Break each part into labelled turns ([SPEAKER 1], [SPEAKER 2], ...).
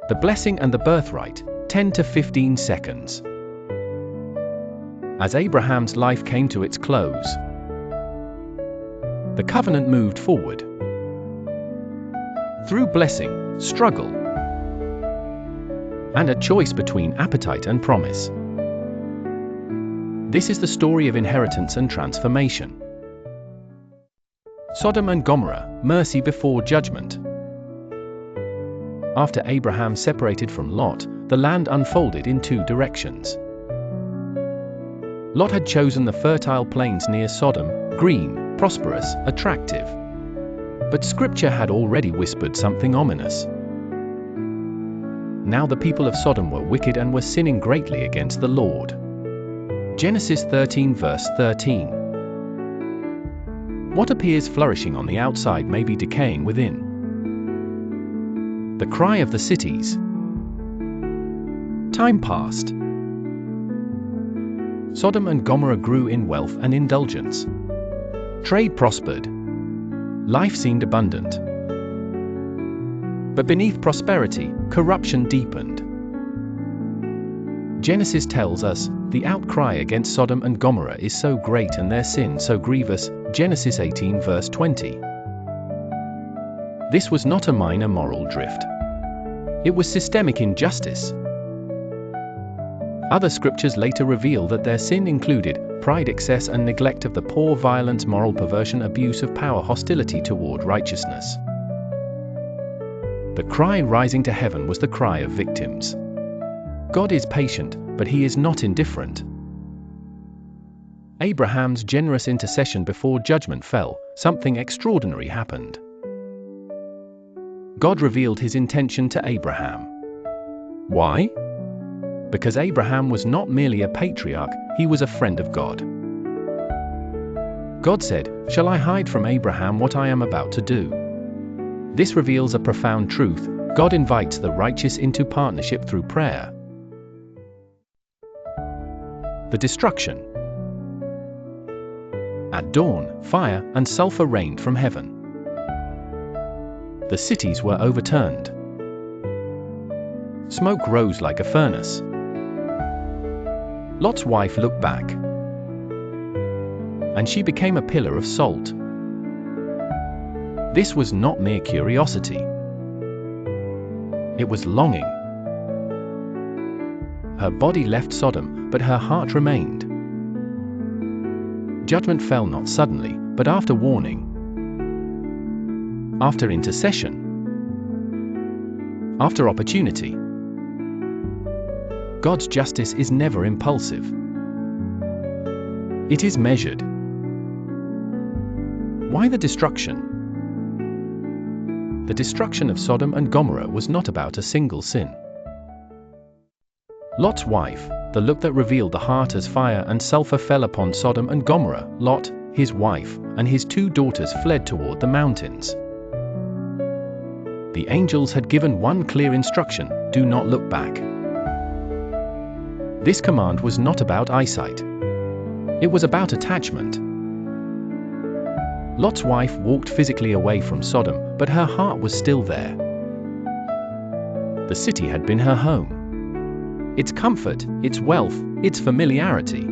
[SPEAKER 1] The blessing and the birthright, 10 to 15 seconds. As Abraham's life came to its close, the covenant moved forward. Through blessing, struggle, and a choice between appetite and promise. This is the story of inheritance and transformation. Sodom and Gomorrah, mercy before judgment. After Abraham separated from Lot, the land unfolded in two directions. Lot had chosen the fertile plains near Sodom, green, prosperous, attractive. But Scripture had already whispered something ominous. Now the people of Sodom were wicked and were sinning greatly against the Lord. Genesis 13 verse 13. What appears flourishing on the outside may be decaying within. The cry of the cities. Time passed. Sodom and Gomorrah grew in wealth and indulgence. Trade prospered. Life seemed abundant. But beneath prosperity, corruption deepened. Genesis tells us, the outcry against Sodom and Gomorrah is so great and their sin so grievous, Genesis 18 verse 20. This was not a minor moral drift. It was systemic injustice. Other scriptures later reveal that their sin included pride, excess and neglect of the poor, violence, moral perversion, abuse of power, hostility toward righteousness. The cry rising to heaven was the cry of victims. God is patient, but he is not indifferent. Abraham's generous intercession before judgment fell, something extraordinary happened. God revealed his intention to Abraham. Why? Because Abraham was not merely a patriarch, he was a friend of God. God said, "Shall I hide from Abraham what I am about to do?" This reveals a profound truth. God invites the righteous into partnership through prayer. The destruction. At dawn, fire and sulfur rained from heaven. The cities were overturned. Smoke rose like a furnace. Lot's wife looked back, and she became a pillar of salt. This was not mere curiosity. It was longing. Her body left Sodom, but her heart remained. Judgment fell not suddenly, but after warning. After intercession. After opportunity. God's justice is never impulsive. It is measured. Why the destruction? The destruction of Sodom and Gomorrah was not about a single sin. Lot's wife, the look that revealed the heart as fire and sulfur fell upon Sodom and Gomorrah. Lot, his wife, and his 2 daughters fled toward the mountains. The angels had given one clear instruction: do not look back. This command was not about eyesight. It was about attachment. Lot's wife walked physically away from Sodom, but her heart was still there. The city had been her home. Its comfort, its wealth, its familiarity.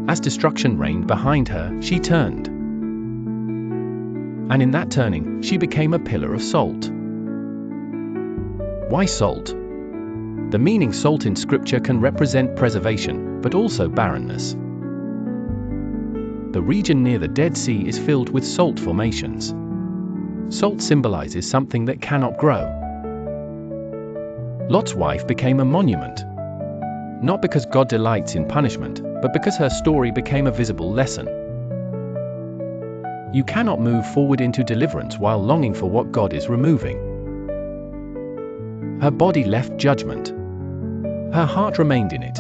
[SPEAKER 1] As destruction reigned behind her, she turned. And in that turning, she became a pillar of salt. Why salt? The meaning salt in Scripture can represent preservation, but also barrenness. The region near the Dead Sea is filled with salt formations. Salt symbolizes something that cannot grow. Lot's wife became a monument. Not because God delights in punishment, but because her story became a visible lesson. You cannot move forward into deliverance while longing for what God is removing. Her body left judgment. Her heart remained in it.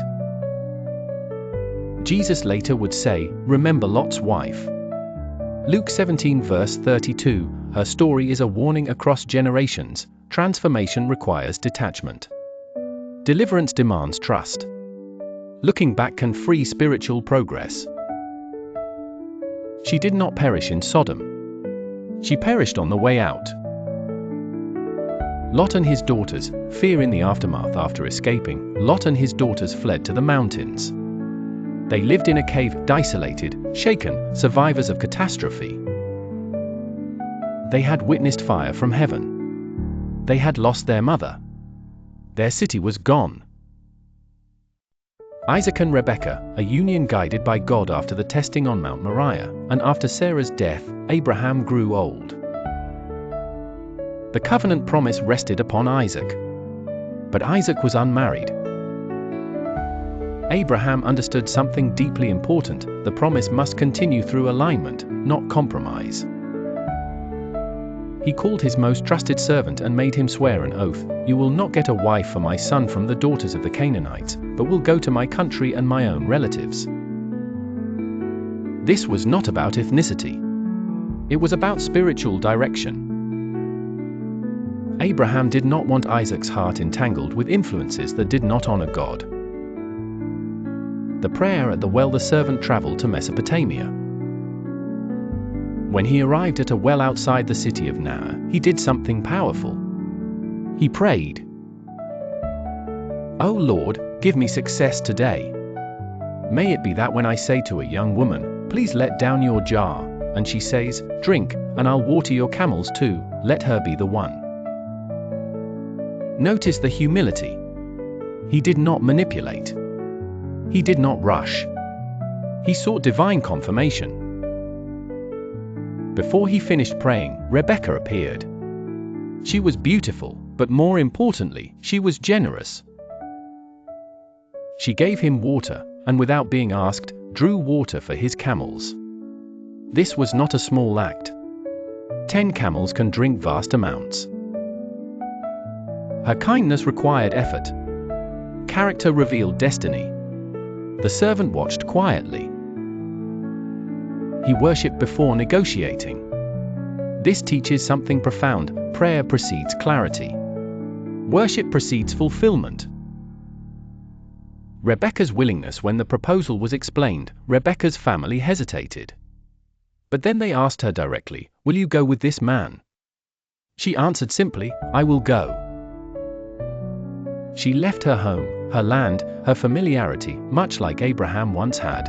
[SPEAKER 1] Jesus later would say, "Remember Lot's wife." Luke 17 verse 32, her story is a warning across generations. Transformation requires detachment. Deliverance demands trust. Looking back can free spiritual progress. She did not perish in Sodom. She perished on the way out. Lot and his daughters, fear in the aftermath. After escaping, Lot and his daughters fled to the mountains. They lived in a cave, isolated, shaken, survivors of catastrophe. They had witnessed fire from heaven. They had lost their mother. Their city was gone. Isaac and Rebekah, a union guided by God after the testing on Mount Moriah, and after Sarah's death, Abraham grew old. The covenant promise rested upon Isaac. But Isaac was unmarried. Abraham understood something deeply important: the promise must continue through alignment, not compromise. He called his most trusted servant and made him swear an oath: "You will not get a wife for my son from the daughters of the Canaanites, but will go to my country and my own relatives." This was not about ethnicity. It was about spiritual direction. Abraham did not want Isaac's heart entangled with influences that did not honor God. The prayer at the well. The servant traveled to Mesopotamia. When he arrived at a well outside the city of Naar, he did something powerful. He prayed, "O Lord, give me success today. May it be that when I say to a young woman, 'Please let down your jar,' and she says, 'Drink, and I'll water your camels too,' let her be the one." Notice the humility. He did not manipulate. He did not rush. He sought divine confirmation. Before he finished praying, Rebekah appeared. She was beautiful, but more importantly, she was generous. She gave him water, and without being asked, drew water for his camels. This was not a small act. 10 camels can drink vast amounts. Her kindness required effort. Character revealed destiny. The servant watched quietly. He worshipped before negotiating. This teaches something profound: prayer precedes clarity. Worship precedes fulfillment. Rebekah's willingness. When the proposal was explained, Rebekah's family hesitated. But then they asked her directly, "Will you go with this man?" She answered simply, "I will go." She left her home, her land, her familiarity, much like Abraham once had.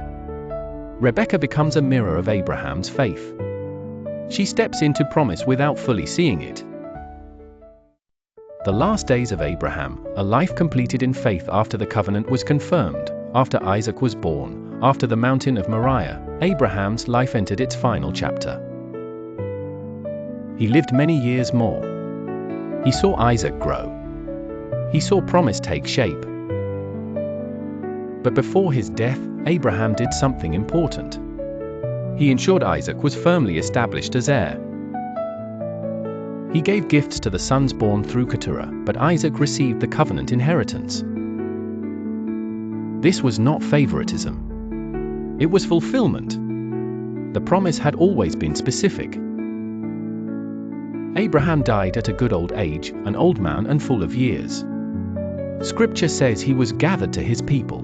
[SPEAKER 1] Rebekah becomes a mirror of Abraham's faith. She steps into promise without fully seeing it. The last days of Abraham, a life completed in faith after the covenant was confirmed, after Isaac was born, after the mountain of Moriah, Abraham's life entered its final chapter. He lived many years more. He saw Isaac grow. He saw promise take shape. But before his death, Abraham did something important. He ensured Isaac was firmly established as heir. He gave gifts to the sons born through Keturah, but Isaac received the covenant inheritance. This was not favoritism. It was fulfillment. The promise had always been specific. Abraham died at a good old age, an old man and full of years. Scripture says he was gathered to his people.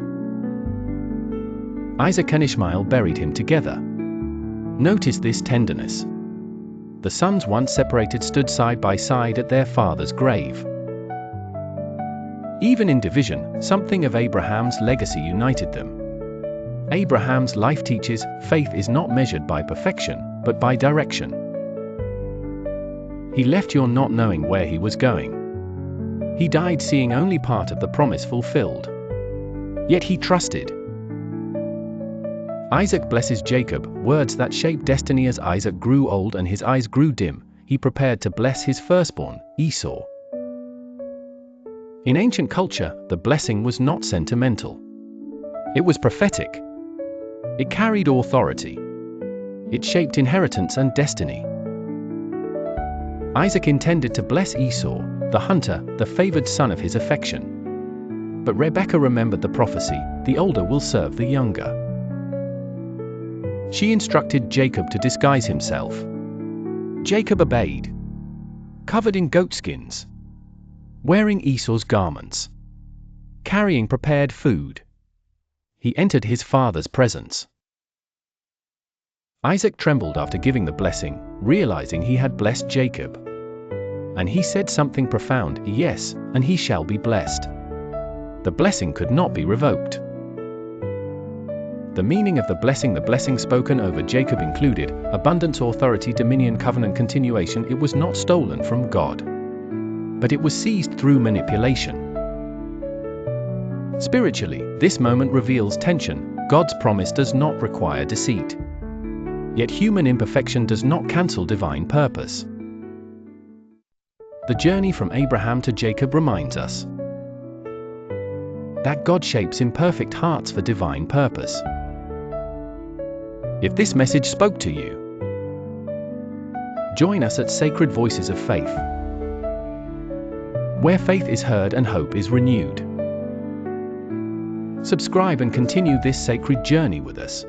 [SPEAKER 1] Isaac and Ishmael buried him together. Notice this tenderness. The sons, once separated, stood side by side at their father's grave. Even in division, something of Abraham's legacy united them. Abraham's life teaches, faith is not measured by perfection, but by direction. He left you not knowing where he was going. He died seeing only part of the promise fulfilled. Yet he trusted. Isaac blesses Jacob, words that shape destiny. As Isaac grew old and his eyes grew dim, he prepared to bless his firstborn, Esau. In ancient culture, the blessing was not sentimental. It was prophetic. It carried authority. It shaped inheritance and destiny. Isaac intended to bless Esau, the hunter, the favored son of his affection. But Rebekah remembered the prophecy: the older will serve the younger. She instructed Jacob to disguise himself. Jacob obeyed. Covered in goatskins. Wearing Esau's garments. Carrying prepared food. He entered his father's presence. Isaac trembled after giving the blessing, realizing he had blessed Jacob. And he said something profound, yes, and he shall be blessed. The blessing could not be revoked. The meaning of the blessing spoken over Jacob included abundance, authority, dominion, covenant, continuation. It was not stolen from God, but it was seized through manipulation. Spiritually, this moment reveals tension. God's promise does not require deceit. Yet human imperfection does not cancel divine purpose. The journey from Abraham to Jacob reminds us that God shapes imperfect hearts for divine purpose. If this message spoke to you, join us at Sacred Voices of Faith, where faith is heard and hope is renewed. Subscribe and continue this sacred journey with us.